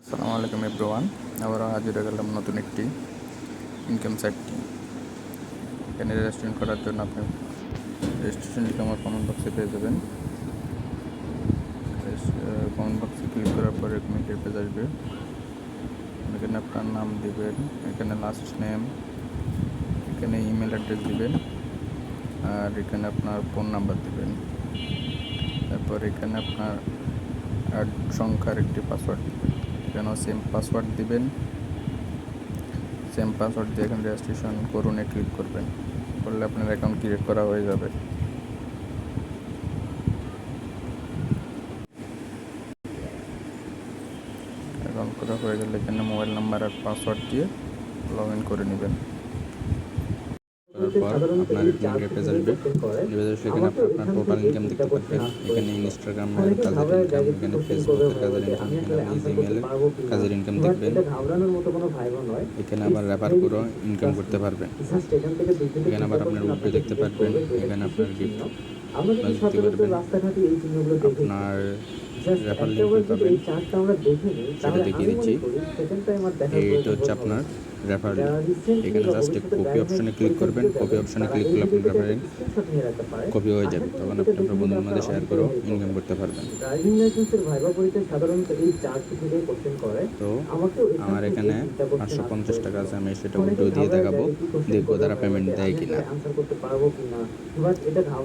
আসসালামু আলাইকুম এভরিওয়ান। আবার হাজির হয়ে গেলাম নতুন একটি ইনকাম সাইট নিয়ে। এখানে রেজিস্ট্রেশন করার জন্য আপনি রেজিস্ট্রেশন লিঙ্ক আমার কমেন্ট বক্সে পেয়ে যাবেন। কমেন্ট বক্সে ক্লিক করার পরে এরকম ইন্টারফেস আসবে। এখানে আপনার নাম দিবেন, এখানে লাস্ট নেম, এখানে ইমেল অ্যাড্রেস দিবেন, আর এখানে আপনার ফোন নাম্বার দিবেন। তারপর এখানে আপনার সংখ্যার একটি পাসওয়ার্ড দিবেন। এখানেও সেম পাসওয়ার্ড দিবেন। সেম পাসওয়ার্ড দিয়ে এখানে রেজিস্ট্রেশন করুনে ক্লিক করবেন। করলে আপনার অ্যাকাউন্ট ক্রিয়েট করা হয়ে যাবে। অ্যাকাউন্ট করা হয়ে গেলে এখানে মোবাইল নাম্বার আর পাসওয়ার্ড দিয়ে লগ ইন করে নেবেন। তারপর আপনার ইন্টারফেস আসবে। এখানে আপনার টোটাল ইনকাম দেখতে পাচ্ছেন। এখানে ইনস্টাগ্রামের কাজের ইনকাম, এখানে ফেসবুকের কাজের ইনকাম, এখানে ইমেলের কাজের ইনকাম দেখবেন। এখানে আবার রেফার করে ইনকাম করতে পারবেন। এখানে আবার আপনার উইথড্র দেখতে পারবেন। এখানে আপনার গিফট দেখতে পারবেন। আপনার রেফার লিঙ্ক পাবেন, সেটা দেখিয়ে দিচ্ছি। এইটা হচ্ছে আপনার রেফার লিঙ্ক। এখানে জাস্ট কপি অপশনে ক্লিক করবেন। কপি অপশনে ক্লিক করলে আপনার রেফার লিঙ্ক কপি হয়ে যাবে। তখন আপনি আপনার বন্ধুদের মধ্যে শেয়ার করেও ইনকাম করতে পারবেন। তো আমার এখানে 550 টাকা আছে, আমি সেটা উইথড্র দিয়ে দেখাবো, দেখবো তারা পেমেন্ট দেয় কিনা।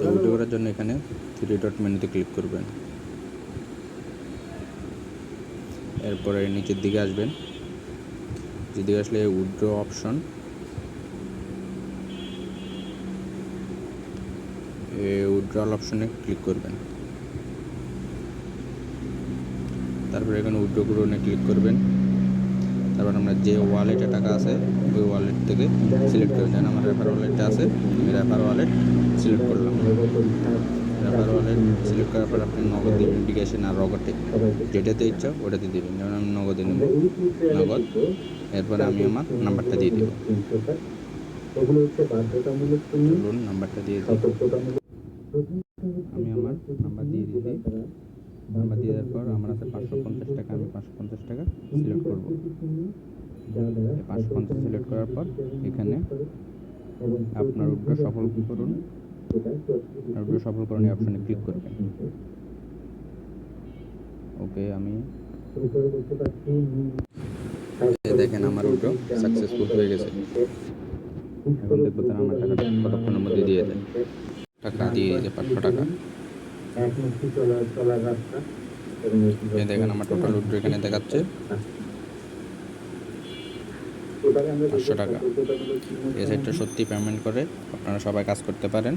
তো উইথড্র করার জন্য এখানে 3 ডট মেনুতে ক্লিক করবেন। এরপরে নিচের দিকে আসবেন। যেদিকে আসলে উইথড্র অপশন, উইথড্রল অপশনে ক্লিক করবেন। তারপরে এখানে উইথড্র করুনে ক্লিক করবেন। তারপর আপনার যে ওয়ালেটে টাকা আছে ওই ওয়ালেট থেকে সিলেক্ট করবেন। যেন আমার রেফার ওয়ালেটটা আছে, আমি রেফার ওয়ালেট সিলেক্ট করলাম। রেফার ওয়ালেট সিলেক্ট করার পর আপনি নগদ দেবেন, বিকাশে না নগদে, যেটাতে ইচ্ছা ওটাতে দেবেন। যেমন আমি নগদে নেব, নগদ। এরপরে আমি আমার নাম্বারটা দিয়ে দেবো। চলুন নাম্বারটা দিয়ে দিই। আমি আমার নাম্বার দিয়ে দিয়েছি। নাম্বার দিয়ে দেওয়ার পর আমার আছে 550 টাকা। আমি 550 টাকা সিলেক্ট করব। 550 সিলেক্ট করার পর এখানে আপনার উইথড্র সফল করুন, উইথড্র সফল করুন এই অপশনে ক্লিক করবেন। ওকে, আমি দেখেন আমার উইথড্র সাকসেসফুল হয়ে গেছে। এখন দেখবো তারা আমার টাকাটা কতক্ষণের মধ্যে দিয়ে দেয়। টাকা দিয়ে দিয়েছে 500 টাকা। দেখেন আমার টোটাল উইথড্র এখানে দেখাচ্ছে 500 টাকা। এই সাইটটা সত্যি পেমেন্ট করে, আপনারা সবাই কাজ করতে পারেন।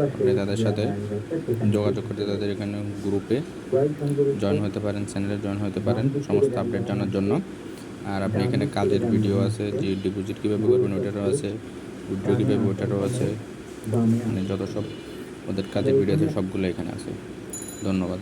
আপনি তাদের সাথে যোগাযোগ করতে, তাদের এখানে গ্রুপে জয়েন হতে পারেন, চ্যানেলে জয়েন হতে পারেন সমস্ত আপডেট জানার জন্য। আর আপনি এখানে কাজের ভিডিও আছে, যে ডিপোজিট কীভাবে করবেন ওইটারও আছে, উইথড্র কীভাবে ওইটারও আছে, মানে যত সব ওদের কাজের ভিডিও আছে সবগুলো এখানে আছে। ধন্যবাদ।